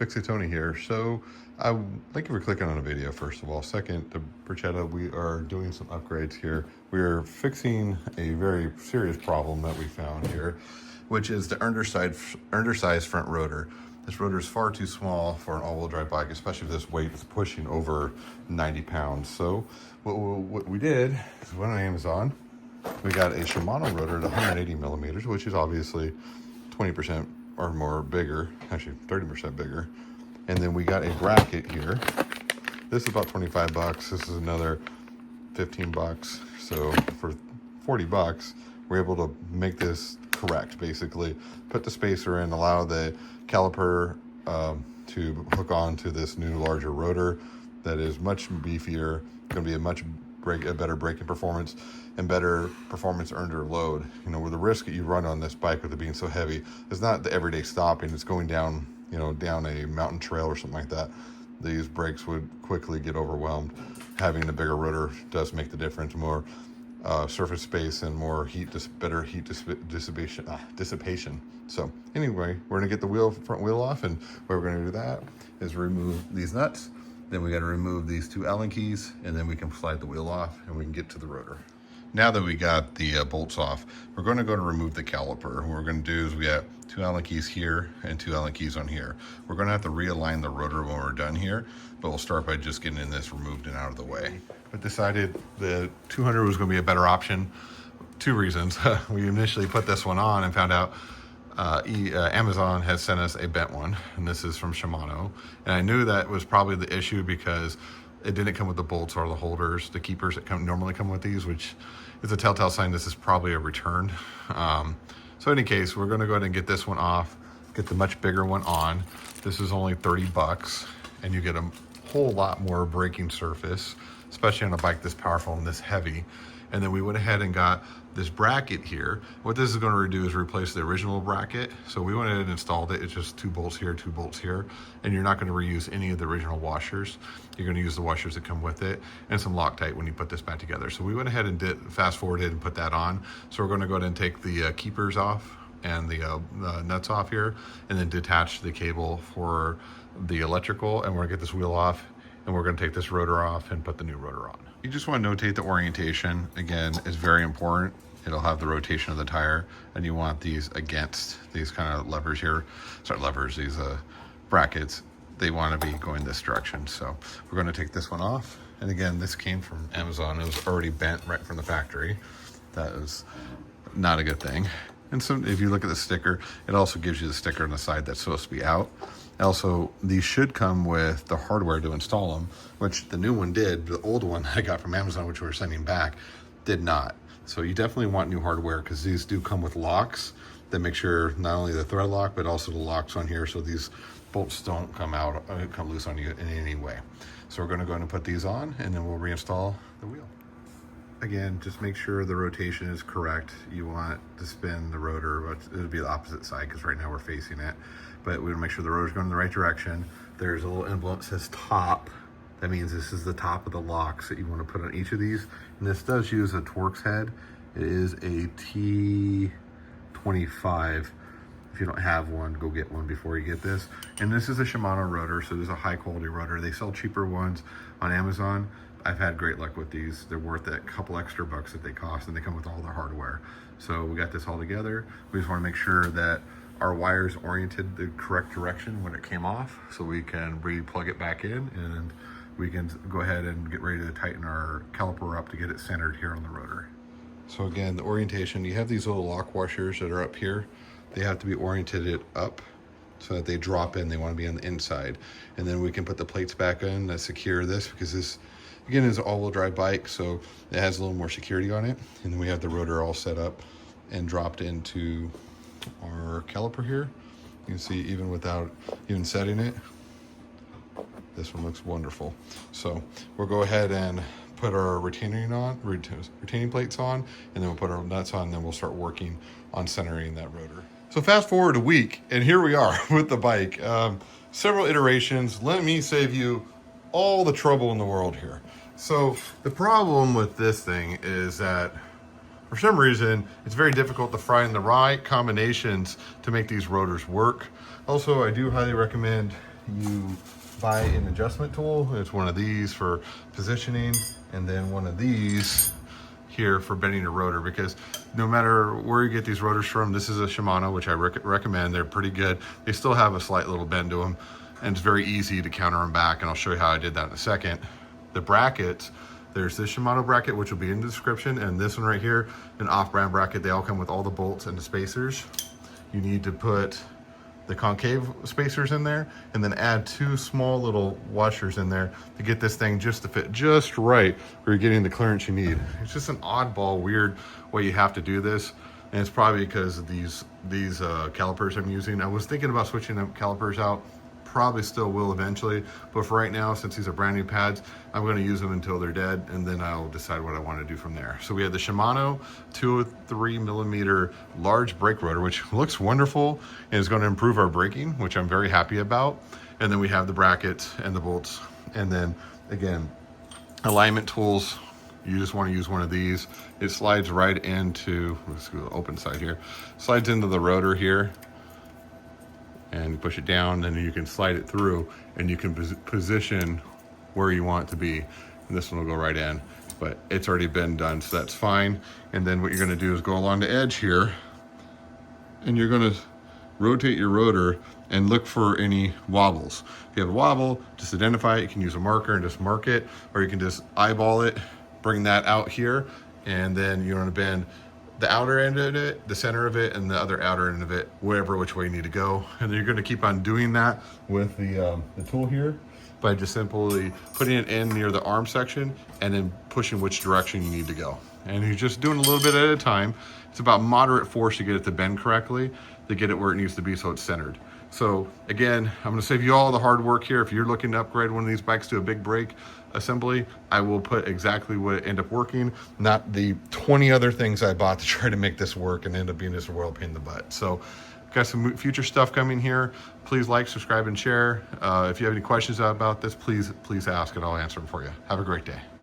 Tony here. So, thank you for clicking on the video, first of all. Second, the Burchda, we are doing some upgrades here. We're fixing a very serious problem that we found here, which is the undersized front rotor. This rotor is far too small for an all-wheel drive bike, especially if this weight is pushing over 90 pounds. So, what we did is went on Amazon. We got a Shimano rotor at 180 millimeters, which is obviously 20% or more bigger, actually 30% bigger. And then we got a bracket here. This is about 25 bucks. This is another 15 bucks. So for 40 bucks, we're able to make this correct, basically. Put the spacer in, allow the caliper to hook on to this new larger rotor that is much beefier, going to be a better braking performance and better performance under load. You know, where the risk that you run on this bike with it being so heavy is not the everyday stopping. It's going down, you know, down a mountain trail or something like that. These brakes would quickly get overwhelmed. Having the bigger rotor does make the difference. More surface space and more better heat dissipation. So anyway, we're gonna get the front wheel off, and what we're gonna do that is remove these nuts. Then we got to remove these two Allen keys, and then we can slide the wheel off and we can get to the rotor. Now that we got the bolts off, we're going to go to remove the caliper. What we're going to do is we got two Allen keys here and two Allen keys on here. We're going to have to realign the rotor when we're done here, but we'll start by just getting this removed and out of the way. But decided the 200 was going to be a better option. Two reasons. We initially put this one on and found out Amazon has sent us a bent one, and this is from Shimano. And I knew that was probably the issue because it didn't come with the bolts or the holders, the keepers that normally come with these, which is a telltale sign this is probably a return. So in any case, we're going to go ahead and get this one off, get the much bigger one on. This is only 30 bucks, and you get a whole lot more braking surface, especially on a bike this powerful and this heavy. And then we went ahead and got this bracket here. What this is going to do is replace the original bracket. So we went ahead and installed it. It's just 2 bolts here, 2 bolts here. And you're not going to reuse any of the original washers. You're going to use the washers that come with it and some Loctite when you put this back together. So we went ahead and fast forwarded and put that on. So we're going to go ahead and take the keepers off and the nuts off here, and then detach the cable for the electrical. And we're going to get this wheel off, and we're going to take this rotor off and put the new rotor on. You just want to notate the orientation. Again, is very important. It'll have the rotation of the tire, and you want these against these kind of levers here. Sorry, levers, these brackets. They want to be going this direction. So we're going to take this one off. And again, this came from Amazon. It was already bent right from the factory. That is not a good thing. And so if you look at the sticker, it also gives you the sticker on the side that's supposed to be out. Also, these should come with the hardware to install them, which the new one did. The old one I got from Amazon, which we're sending back, did not. So you definitely want new hardware, because these do come with locks that make sure not only the thread lock, but also the locks on here, so these bolts don't come loose on you in any way. So we're going to go ahead and put these on, and then we'll reinstall the wheel. Again, just make sure the rotation is correct. You want to spin the rotor, but it'll be the opposite side because right now we're facing it. But we want to make sure the rotor's going in the right direction. There's a little emblem that says top. That means this is the top of the locks that you want to put on each of these. And this does use a Torx head. It is a T25. If you don't have one, go get one before you get this. And this is a Shimano rotor, so this is a high quality rotor. They sell cheaper ones on Amazon. I've had great luck with these. They're worth that couple extra bucks that they cost, and they come with all the hardware. So we got this all together. We just want to make sure that our wires oriented the correct direction when it came off, so we can re-plug it back in, and we can go ahead and get ready to tighten our caliper up to get it centered here on the rotor. So again, the orientation, you have these little lock washers that are up here. They have to be oriented up so that they drop in. They want to be on the inside. And then we can put the plates back in that secure this, because this, again, is an all-wheel drive bike, so it has a little more security on it. And then we have the rotor all set up and dropped into our caliper here. You can see even without even setting it, this one looks wonderful. So we'll go ahead and put our retaining plates on, and then we'll put our nuts on, and then we'll start working on centering that rotor. So fast forward a week, and here we are with the bike. Several iterations. Let me save you all the trouble in the world here. So the problem with this thing is that for some reason, it's very difficult to find the right combinations to make these rotors work. Also, I do highly recommend you buy an adjustment tool. It's one of these for positioning, and then one of these here for bending your rotor, because no matter where you get these rotors from, this is a Shimano, which I recommend. They're pretty good. They still have a slight little bend to them, and it's very easy to counter them back, and I'll show you how I did that in a second. The brackets, there's this Shimano bracket, which will be in the description, and this one right here, an off-brand bracket. They all come with all the bolts and the spacers. You need to put the concave spacers in there, and then add 2 small little washers in there to get this thing just to fit just right where you're getting the clearance you need. It's just an oddball, weird way you have to do this, and it's probably because of these calipers I'm using. I was thinking about switching the calipers out. Probably still will eventually, but for right now, since these are brand new pads, I'm going to use them until they're dead, and then I'll decide what I want to do from there. So we have the Shimano 203 millimeter large brake rotor, which looks wonderful and is going to improve our braking, which I'm very happy about. And then we have the brackets and the bolts, and then again, alignment tools. You just want to use one of these. It slides right into, let's go open side here, slides into the rotor here, and you push it down, then you can slide it through, and you can position where you want it to be. And this one will go right in, but it's already been done, so that's fine. And then what you're gonna do is go along the edge here, and you're gonna rotate your rotor and look for any wobbles. If you have a wobble, just identify it. You can use a marker and just mark it, or you can just eyeball it, bring that out here, and then you're gonna bend the outer end of it, the center of it, and the other outer end of it, which way you need to go. And then you're gonna keep on doing that with the tool here by just simply putting it in near the arm section and then pushing which direction you need to go. And you're just doing a little bit at a time. It's about moderate force to get it to bend correctly, to get it where it needs to be so it's centered. So again, I'm gonna save you all the hard work here. If you're looking to upgrade one of these bikes to a big brake assembly, I will put exactly what ended up working, not the 20 other things I bought to try to make this work and end up being this royal pain in the butt. So got some future stuff coming here. Please like, subscribe, and share. If you have any questions about this, please ask and I'll answer them for you. Have a great day.